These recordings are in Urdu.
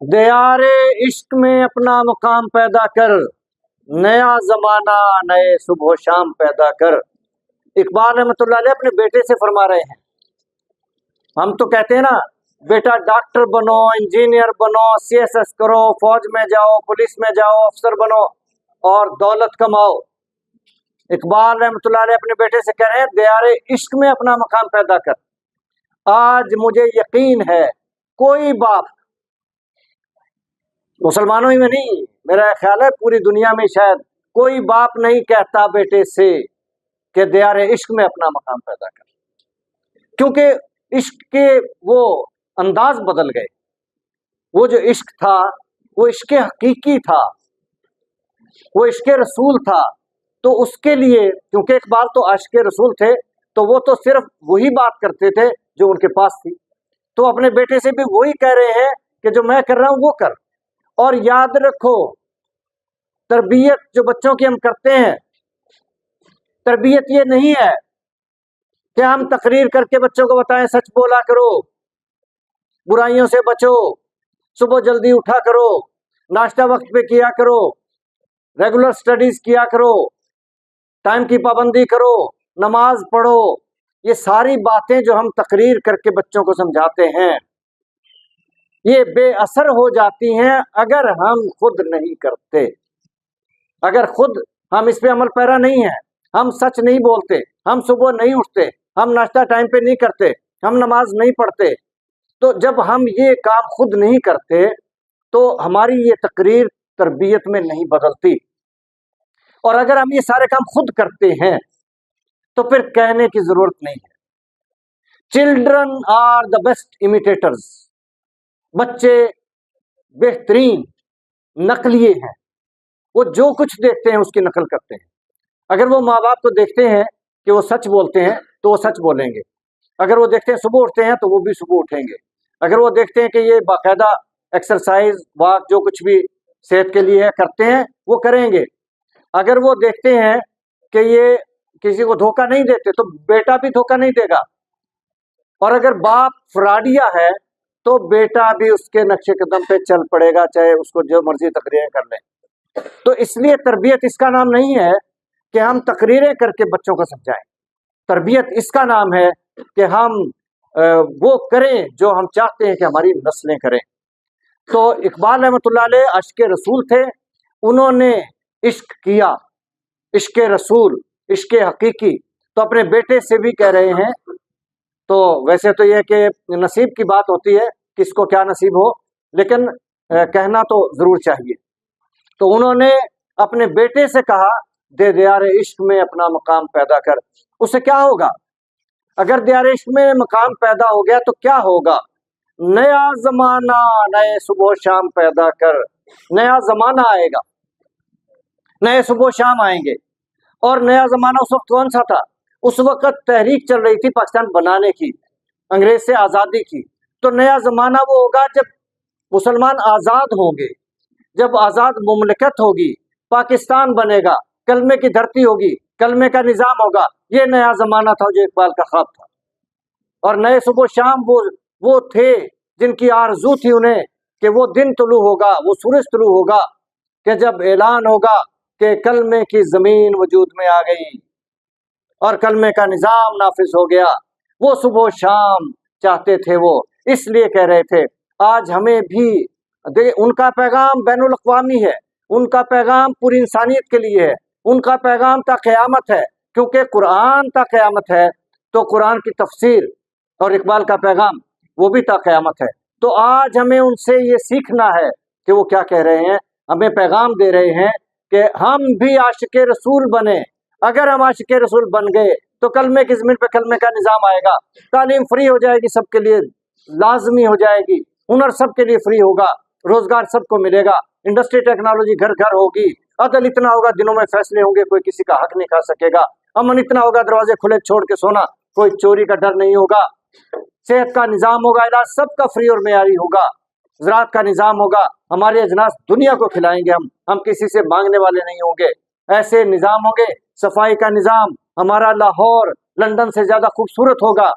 دیار عشق میں اپنا مقام پیدا کر، نیا زمانہ نئے صبح و شام پیدا کر۔ اقبال رحمۃ اللہ علیہ اپنے بیٹے سے فرما رہے ہیں، ہم تو کہتے ہیں نا بیٹا ڈاکٹر بنو، انجینئر بنو، سی ایس ایس کرو، فوج میں جاؤ، پولیس میں جاؤ، افسر بنو اور دولت کماؤ۔ اقبال رحمۃ اللہ علیہ اپنے بیٹے سے کہہ رہے ہیں دیار عشق میں اپنا مقام پیدا کر۔ آج مجھے یقین ہے کوئی باپ، مسلمانوں ہی میں نہیں، میرا خیال ہے پوری دنیا میں شاید کوئی باپ نہیں کہتا بیٹے سے کہ دیار عشق میں اپنا مقام پیدا کر، کیونکہ عشق کے وہ انداز بدل گئے۔ وہ جو عشق تھا وہ عشق حقیقی تھا، وہ عشق رسول تھا، تو اس کے لیے کیونکہ اقبال تو عاشق رسول تھے تو وہ تو صرف وہی بات کرتے تھے جو ان کے پاس تھی، تو اپنے بیٹے سے بھی وہی کہہ رہے ہیں کہ جو میں کر رہا ہوں وہ کر۔ اور یاد رکھو تربیت جو بچوں کی ہم کرتے ہیں، تربیت یہ نہیں ہے کہ ہم تقریر کر کے بچوں کو بتائیں سچ بولا کرو، برائیوں سے بچو، صبح جلدی اٹھا کرو، ناشتہ وقت پہ کیا کرو، ریگولر سٹڈیز کیا کرو، ٹائم کی پابندی کرو، نماز پڑھو۔ یہ ساری باتیں جو ہم تقریر کر کے بچوں کو سمجھاتے ہیں یہ بے اثر ہو جاتی ہیں اگر ہم خود نہیں کرتے، اگر خود ہم اس پہ عمل پیرا نہیں ہیں، ہم سچ نہیں بولتے، ہم صبح نہیں اٹھتے، ہم ناشتہ ٹائم پہ نہیں کرتے، ہم نماز نہیں پڑھتے۔ تو جب ہم یہ کام خود نہیں کرتے تو ہماری یہ تقریر تربیت میں نہیں بدلتی، اور اگر ہم یہ سارے کام خود کرتے ہیں تو پھر کہنے کی ضرورت نہیں ہے۔ چلڈرن آر دا بیسٹ امیٹیٹرز، بچے بہترین نقلیے ہیں، وہ جو کچھ دیکھتے ہیں اس کی نقل کرتے ہیں۔ اگر وہ ماں باپ کو دیکھتے ہیں کہ وہ سچ بولتے ہیں تو وہ سچ بولیں گے، اگر وہ دیکھتے ہیں صبح اٹھتے ہیں تو وہ بھی صبح اٹھیں گے، اگر وہ دیکھتے ہیں کہ یہ باقاعدہ ایکسرسائز واک جو کچھ بھی صحت کے لیے کرتے ہیں وہ کریں گے، اگر وہ دیکھتے ہیں کہ یہ کسی کو دھوکہ نہیں دیتے تو بیٹا بھی دھوکہ نہیں دے گا، اور اگر باپ فراڈیا ہے تو بیٹا بھی اس کے نقش قدم پہ چل پڑے گا، چاہے اس کو جو مرضی تقریریں کر لیں۔ تو اس لیے تربیت اس کا نام نہیں ہے کہ ہم تقریریں کر کے بچوں کو سمجھائیں، تربیت اس کا نام ہے کہ ہم وہ کریں جو ہم چاہتے ہیں کہ ہماری نسلیں کریں۔ تو اقبال رحمۃ اللہ علیہ عاشق رسول تھے، انہوں نے عشق کیا، عشق رسول، عشق حقیقی، تو اپنے بیٹے سے بھی کہہ رہے ہیں۔ تو ویسے تو یہ کہ نصیب کی بات ہوتی ہے کس کو کیا نصیب ہو، لیکن کہنا تو ضرور چاہیے۔ تو انہوں نے اپنے بیٹے سے کہا دے دیار عشق میں اپنا مقام پیدا کر۔ اس سے کیا ہوگا؟ اگر دیار عشق میں مقام پیدا ہو گیا تو کیا ہوگا؟ نیا زمانہ نئے صبح و شام پیدا کر۔ نیا زمانہ آئے گا، نئے صبح و شام آئیں گے۔ اور نیا زمانہ اس وقت کون سا تھا؟ اس وقت تحریک چل رہی تھی پاکستان بنانے کی، انگریز سے آزادی کی۔ تو نیا زمانہ وہ ہوگا جب مسلمان آزاد ہوں گے، جب آزاد مملکت ہوگی، پاکستان بنے گا، کلمے کی دھرتی ہوگی، کلمے کا نظام ہوگا۔ یہ نیا زمانہ تھا جو اقبال کا خواب تھا۔ اور نئے صبح و شام وہ تھے جن کی آرزو تھی انہیں کہ وہ دن طلوع ہوگا، وہ سورج طلوع ہوگا کہ جب اعلان ہوگا کہ کلمے کی زمین وجود میں آ گئی اور کلمے کا نظام نافذ ہو گیا۔ وہ صبح و شام چاہتے تھے، وہ اس لیے کہہ رہے تھے آج ہمیں بھی ان کا پیغام بین الاقوامی ہے، ان کا پیغام پوری انسانیت کے لیے ہے، ان کا پیغام تا قیامت ہے، کیونکہ قرآن تا قیامت ہے تو قرآن کی تفسیر اور اقبال کا پیغام وہ بھی تا قیامت ہے۔ تو آج ہمیں ان سے یہ سیکھنا ہے کہ وہ کیا کہہ رہے ہیں، ہمیں پیغام دے رہے ہیں کہ ہم بھی عاشق رسول بنیں۔ اگر ہم عاشق رسول بن گئے تو کلمے کی زمین پہ کلمے کا نظام آئے گا، تعلیم فری ہو جائے گی، سب کے لیے لازمی ہو جائے گی، ہنر سب کے لیے فری ہوگا، روزگار سب کو ملے گا، انڈسٹری ٹیکنالوجی گھر گھر ہوگی، عدل اتنا ہوگا دنوں میں فیصلے ہوں گے، کوئی کسی کا حق نہیں کھا سکے گا، امن اتنا ہوگا دروازے کھلے چھوڑ کے سونا، کوئی چوری کا ڈر نہیں ہوگا، صحت کا نظام ہوگا، علاج سب کا فری اور معیاری ہوگا، زراعت کا نظام ہوگا، ہمارے اجناس دنیا کو کھلائیں گے، ہم کسی سے مانگنے والے نہیں ہوں گے، ایسے نظام ہوں گے، صفائی کا نظام، ہمارا لاہور لندن سے زیادہ خوبصورت ہوگا،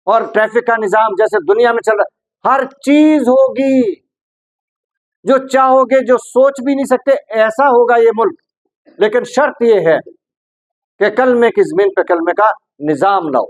اور ٹریفک کا نظام جیسے دنیا میں چل رہا، ہر چیز ہوگی جو چاہو گے، جو سوچ بھی نہیں سکتے، ایسا ہوگا یہ ملک. لیکن شرط یہ ہے کہ کلمے کی زمین پہ کلمے کا نظام لاؤ.